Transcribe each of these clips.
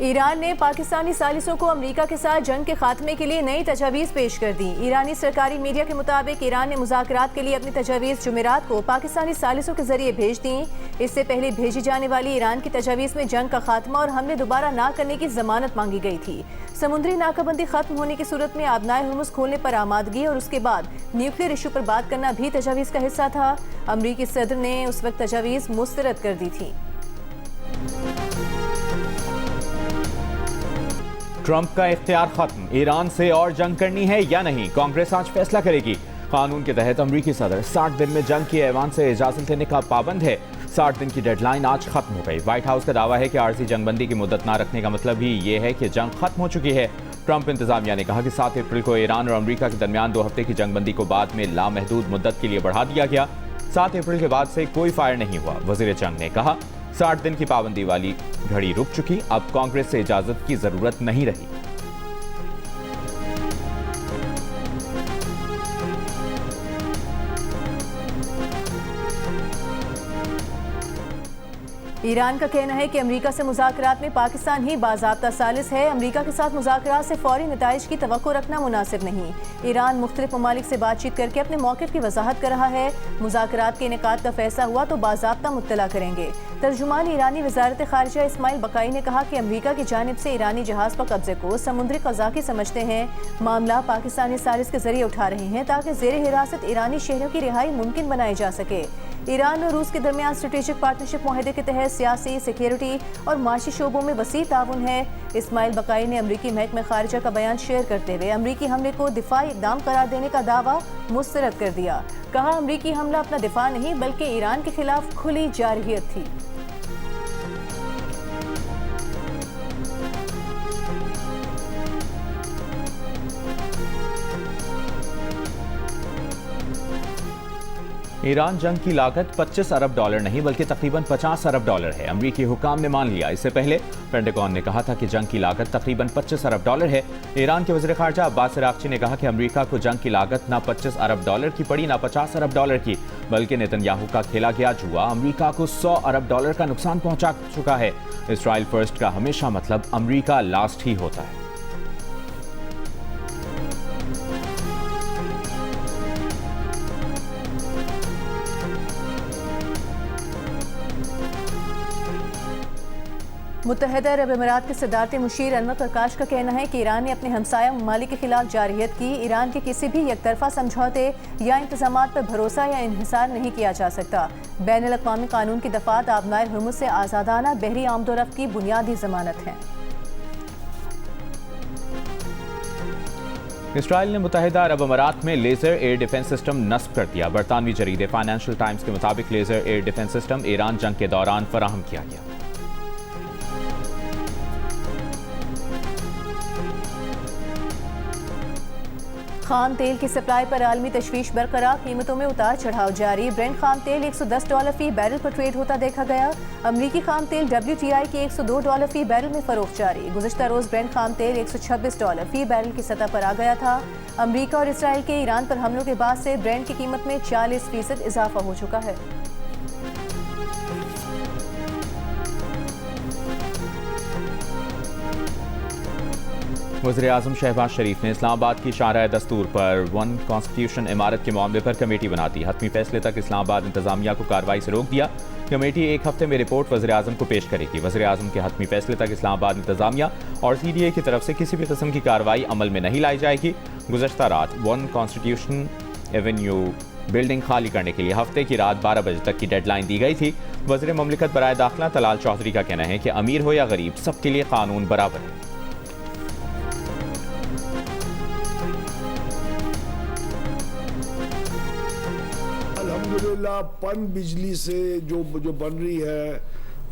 Iran ने पाकिस्तानी सालिसों को America के साथ जंग के खात्मे के लिए नई तजावीज़ पेश कर दी। ईरानी सरकारी मीडिया के मुताबिक ईरान ने मुज़ाकरात के लिए अपनी तजावीज़ जुमेरात को पाकिस्तानी सालिसों के जरिए भेज दी। इससे पहले भेजी जाने वाली ईरान की तजावीज़ में जंग का खात्मा और हमले दोबारा ना करने की जमानत मांगी गई थी। समुद्री नाकाबंदी खत्म होने की सूरत में आबनाए हुर्मुज़ खोलने पर आमादगी और उसके बाद न्यूक्लियर इशू पर बात करना भी तजावीज़ का हिस्सा था। अमरीकी सदर ने उस वक्त तजावीज़ मुस्तरद कर दी थी। ट्रंप का इख्तियार खत्म, ईरान से और जंग करनी है या नहीं, कांग्रेस आज फैसला करेगी। कानून के तहत अमरीकी सदर 60 दिन में जंग के ऐवान से इजाजत लेने का पाबंद है। 60 दिन की डेडलाइन आज खत्म हो गई। व्हाइट हाउस का दावा है कि आरजी जंगबंदी की मुद्दत ना रखने का मतलब ही ये है कि जंग खत्म हो चुकी है। ट्रंप इंतजामिया ने कहा कि 7 अप्रैल को ईरान और अमरीका के दरमियान 2 हफ्ते की जंगबंदी को बाद में लामहदूद मुद्दत के लिए बढ़ा दिया गया। 7 अप्रैल के बाद से कोई फायर नहीं हुआ। वजीर जंग ने कहा 60 दिन की पाबंदी वाली घड़ी रुक चुकी, अब कांग्रेस से इजाजत की जरूरत नहीं रही। ईरान का कहना है कि अमेरिका से मुज़ाकरात में पाकिस्तान ही बाज़ाब्ता सालिस है। अमेरिका के साथ मुज़ाकरात से फौरी नताइज की तवक्को रखना मुनासिब नहीं। ईरान मुख्तलिफ ममालिक से बातचीत करके अपने मौक़िफ़ की वजाहत कर रहा है। मुज़ाकरात के इनेकाद का फैसला हुआ तो बाज़ाब्ता मुत्तला करेंगे। तर्जुमान ईरानी वज़ारत ख़ारिजा इस्माइल बकाई ने कहा कि अमेरिका की जानिब से ईरानी जहाज़ पर कब्जे को समुद्री क़ज़ाक़ी समझते हैं। मामला पाकिस्तानी सालिस के जरिए उठा रहे हैं ताकि ज़ेर हिरासत ईरानी शहरों की रिहाई मुमकिन बनाई जा सके। ईरान और रूस के दरमियान स्ट्रेटेजिक पार्टनरशिप मुआहदे के तहत सियासी, सिक्योरिटी और माशी शोबों में वसी ताउन है। इस्माइल बकाई ने अमरीकी महकमे खारिजा का बयान शेयर करते हुए अमरीकी हमले को दिफाई इक़दाम करार देने का दावा मुस्तरद कर दिया। कहा अमरीकी हमला अपना दिफा नहीं बल्कि ईरान के खिलाफ खुली जारहियत थी। ईरान जंग की लागत 25 अरब डॉलर नहीं बल्कि तकरीबन 50 अरब डॉलर है। अमरीकी हुकाम ने मान लिया। इससे पहले पेंटागन ने कहा था कि जंग की लागत तकरीबन 25 अरब डॉलर है। ईरान के वज़ीर ख़ारिजा अब्बास अराग़ची ने कहा कि अमरीका को जंग की लागत ना 25 अरब डॉलर की पड़ी ना 50 अरब डॉलर की, बल्कि नेतन्याहू का खेला गया जुआ अमरीका को 100 अरब डॉलर का नुकसान पहुंचा चुका है। इसराइल फर्स्ट का हमेशा मतलब अमरीका लास्ट ही होता है। मुत्तहिदा अरब अमीरात के सदारती मुशीर अनवर प्रकाश का कहना है कि ईरान ने अपने हमसाया ममालिक के खिलाफ जारहियत की। ईरान के किसी भी एकतरफा समझौते या इंतजामात पर भरोसा या इन्हिसार नहीं किया जा सकता। बैनुल अक़वामी कानून की दफ़ात आबनाए हुर्मुज़ से आज़ादाना बहरी आमदोरफ्त की बुनियादी ज़मानत है। इसराइल ने मुत्तहिदा अरब अमीरात में लेज़र एयर डिफेंस सिस्टम नस्ब कर दिया। बरतानवी जरीदे फाइनेंशियल टाइम्स के मुताबिक laser air defence system Iran जंग के दौरान फराहम किया गया। खाम तेल की सप्लाई पर आलमी तशवीश बरकरार, कीमतों में उतार चढ़ाव जारी। ब्रेंट खाम तेल $110 फी बैरल पर ट्रेड होता देखा गया। अमरीकी खाम तेल WTI के $102 फी बैरल में फरोख्त जारी। गुज़िश्ता रोज़ ब्रेंट खाम तेल $126 फी बैरल की सतह पर आ गया था। अमरीका और इसराइल के ईरान पर हमलों के बाद से ब्रेंट की कीमत में 40% इजाफा हो चुका है। वज़ीर आज़म शहबाज शरीफ ने इस्लामाबाद की शाहराह दस्तूर पर 1 कॉन्स्टिट्यूशन इमारत के मामले पर कमेटी बना दी। हतमी फैसले तक इस्लामाबाद इंतजामिया को कार्रवाई से रोक दिया। कमेटी 1 हफ्ते में रिपोर्ट वज़ीर आज़म को पेश करेगी। वज़ीर आज़म के हतमी फैसले तक इस्लामाबाद इंतजामिया और CDA की तरफ से किसी भी किस्म की कार्रवाई अमल में नहीं लाई जाएगी। गुज़श्ता रात 1 कॉन्स्टिट्यूशन एवेन्यू बिल्डिंग खाली करने के लिए हफ्ते की रात 12 बजे तक की डेडलाइन दी गई थी। वज़ीर ममलिकत बराए दाखिला तलाल चौधरी का कहना है कि अमीर हो या गरीब सबके लिए कानून बराबर है। अल्हम्दुलिल्लाह पन बिजली से जो बन रही है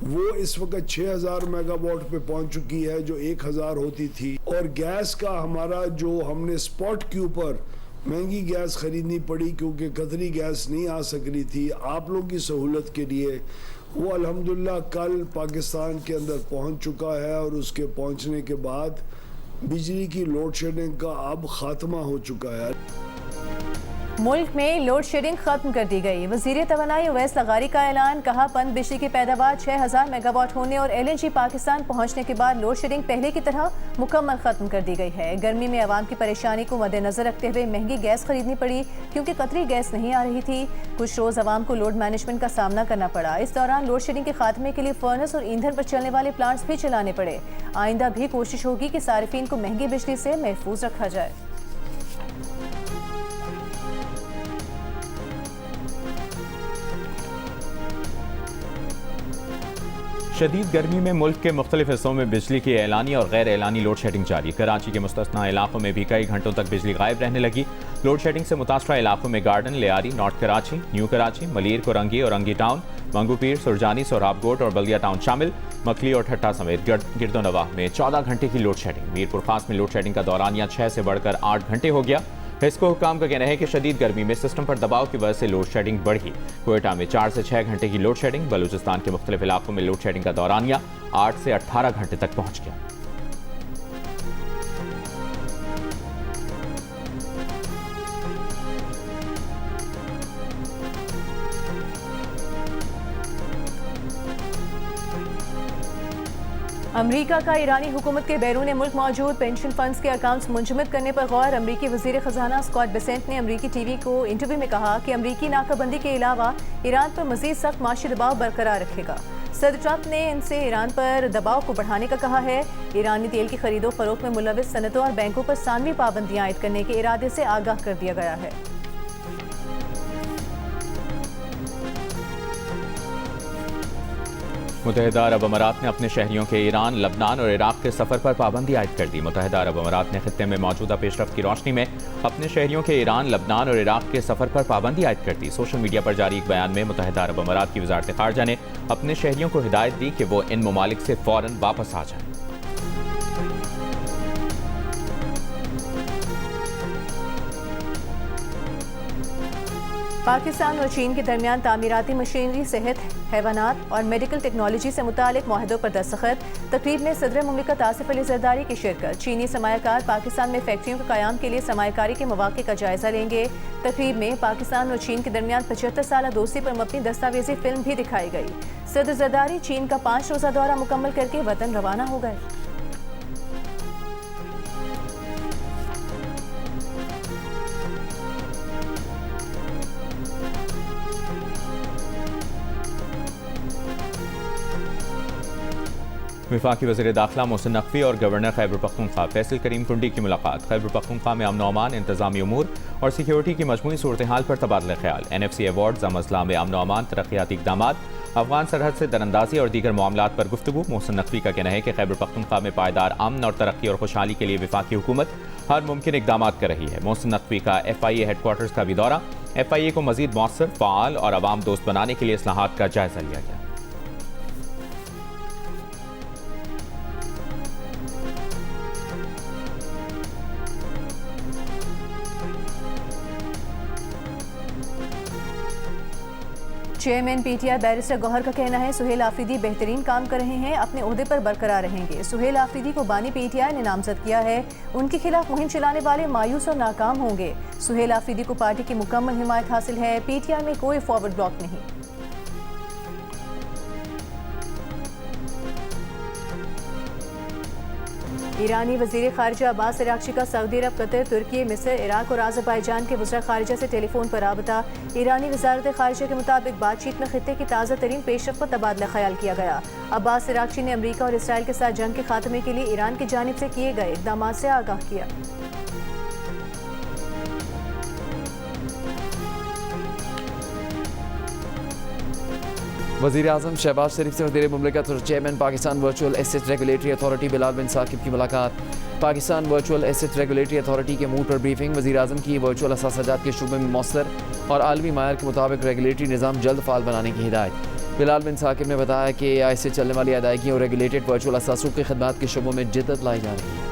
वो इस वक्त 6000 मेगावाट पे पहुंच चुकी है जो 1000 होती थी। और गैस का हमारा जो हमने स्पॉट के ऊपर महंगी गैस खरीदनी पड़ी क्योंकि कतरी गैस नहीं आ सक रही थी आप लोगों की सहूलत के लिए, वो अल्हम्दुलिल्लाह कल पाकिस्तान के अंदर पहुंच चुका है। और उसके पहुंचने के बाद बिजली की लोड शेडिंग का अब खात्मा हो चुका है। मुल्क में लोड शेडिंग खत्म कर दी गई। वज़ीर तवानाई उवैस लगारी का ऐलान, कहा पन बिजली की पैदावार 6000 मेगावाट होने और LNG पाकिस्तान पहुंचने के बाद लोड शेडिंग पहले की तरह मुकम्मल खत्म कर दी गई है। गर्मी में आवाम की परेशानी को मद्देनजर रखते हुए महंगी गैस खरीदनी पड़ी क्योंकि कतरी गैस नहीं आ रही थी। कुछ रोज आवाम को लोड मैनेजमेंट का सामना करना पड़ा। इस दौरान लोड शेडिंग के खात्मे के लिए फर्नेस और ईंधन पर चलने वाले प्लांट्स भी चलाने पड़े। आइंदा भी कोशिश होगी कि सारिफीन को महंगी बिजली से महफूज रखा जाए। शदीद गर्मी में मुल्क के मुख्तलिफ हिस्सों में बिजली की एलानी और गैर एलानी लोड शेडिंग जारी। कराची के मुस्तस्ना इलाकों में भी कई घंटों तक बिजली गायब रहने लगी। लोड शेडिंग से मुतासरा इलाकों में garden, Lyari, north Karachi, new Karachi, Malir, Korangi और अंगी टाउन, मंगूपीर, सुरजानी, सोहराबकोट और बल्दिया टाउन शामिल। मकली और ठट्टा समेत गिरदोनवाह में 14 घंटे की लोड शेडिंग। मीरपुर खास में लोड शेडिंग का दौरानिया 6 से बढ़कर 8 घंटे हो गया। हिस्को हुकाम का कहना है कि शदीद गर्मी में सिस्टम पर दबाव की वजह से लोड शेडिंग बढ़ी। कोयटा में 4 से 6 घंटे की लोड शेडिंग। बलूचिस्तान के मुख्तलिफ इलाकों में लोड शेडिंग का दौरानिया 8 से 18 घंटे तक पहुंच गया। अमरीका का ईरानी हुकूमत के बैरून मुल्क मौजूद पेंशन फंड्स के अकाउंट्स मुंजमद करने पर गौर। अमरीकी वजीर खजाना स्कॉट बेसेंट ने अमरीकी टीवी को इंटरव्यू में कहा कि अमरीकी नाकाबंदी के अलावा ईरान पर मजीद सख्त माशी दबाव बरकरार रखेगा। सदर ट्रंप ने इनसे ईरान पर दबाव को बढ़ाने का कहा है। ईरानी तेल की खरीदो फरोख्त में मुलविस सनतों और बैंकों पर सानवी पाबंदियां आयद करने के इरादे से आगाह कर दिया गया है। मुत्तहिदा अरब अमारात ने अपने शहरियों के ईरान, लबनान और इराक के सफर पर पाबंदी आयद कर दी। मुत्तहिदा अरब अमारात ने खित्ते में मौजूदा पेशरफ्त की रोशनी में अपने शहरियों के ईरान, लबनान और इराक के सफर पर पाबंदी आयद कर दी। सोशल मीडिया पर जारी एक बयान में मुत्तहिदा अरब अमारात की वजारत खारजा ने अपने शहरियों को हिदायत दी कि वो इन ममालिक से फौरन वापस आ जाएं। पाकिस्तान और चीन के दरमियान तामीराती मशीनरी, सेहत, हैवानात और मेडिकल टेक्नोलॉजी से मुतालिक माहिदों पर दस्तखत। तकरीब में सदर मुमलिकत आसिफ अली जरदारी की शिरकत। चीनी सरमायाकार पाकिस्तान में फैक्ट्रियों के क़याम के लिए सरमायाकारी के मौक़े का जायजा लेंगे। तकरीब में पाकिस्तान और चीन के दरमियान 75 साल दोस्ती पर मबनी दस्तावेजी फिल्म भी दिखाई गई। सदर जरदारी चीन का 5 रोज़ा दौरा मुकम्मल करके वतन रवाना हो गए। वफाकी वज़ीर दाखिला मोहसिन नकवी और गवर्नर खैबर पख्तूनख्वा फैसल करीम कुंडी की मुलाकात। खैबर पख्तूनख्वा में अमन अमान, इंतजामी उमूर और सिक्योरिटी की मजमूई सूरत हाल पर तबादला ख्याल। NFC अवार्ड, अमला में अमन अमान, तरक्याती इक़दामात, अफगान सरहद से दरअंदाजी और दीगर मामलात पर गुफ्तगू। मोहसिन नकवी का कहना है कि खैबर पख्तूनख्वा में पायदार अमन और तरक्की और खुशहाली के लिए वफाकी हुकूमत हर मुमकिन इक़दामात कर रही है। मोहसिन नकवी का FIA हेडक्वार्टर्स का भी दौरा। FIA को मजीद मौसर, फ़ाल और अवाम दोस्त बनाने के लिए इस्लाहात का जायजा लिया गया। चेयरमैन PTI बैरिस्टर गौहर का कहना है सुहेल आफरीदी बेहतरीन काम कर रहे हैं, अपने ओहदे पर बरकरार रहेंगे। सुहेल आफरीदी को बानी PTI ने नामजद किया है। उनके खिलाफ मुहिम चलाने वाले मायूस और नाकाम होंगे। सुहेल आफरीदी को पार्टी की मुकम्मल हिमायत हासिल है। PTI में कोई फॉरवर्ड ब्लॉक नहीं। ईरानी वजीर खारिजा अब्बास अरागची का सऊदी अरब, कतर, तुर्की, मिस्र, इराक और अज़रबैजान के वज़ीर खारिजा से टेलीफोन पर राबता। ईरानी वजारत खारिजा के मुताबिक बातचीत में खित्ते की ताज़ा तरीन पेशरफ्त पर तबादला ख्याल किया गया। अब्बास अरागची ने अमरीका और इसराइल के साथ जंग के खात्मे के लिए ईरान की जानिब से किए गए इक़दामात से आगाह किया। वज़ीर आज़म शहबाज शरीफ से वज़ीर मुमलिकत और chairman Pakistan virtual asset regulatory authority Bilal bin Saqib की मुलाकात। Pakistan virtual asset regulatory authority के मूड पर ब्रीफिंग। वज़ीर आज़म की वर्चुअल असासाजात के शुबे में मौसर और आलमी मायर के मुताबिक रेगुलेटरी निज़ाम जल्द फ़ाल बनाने की हिदायत। बिलाल बिन साकिब ने बताया कि AI से चलने वाली अदायगियों और रेगुलेटेड वर्चुअल असासों की खदमात के शुबों में जिद्दत लाई जा रही है।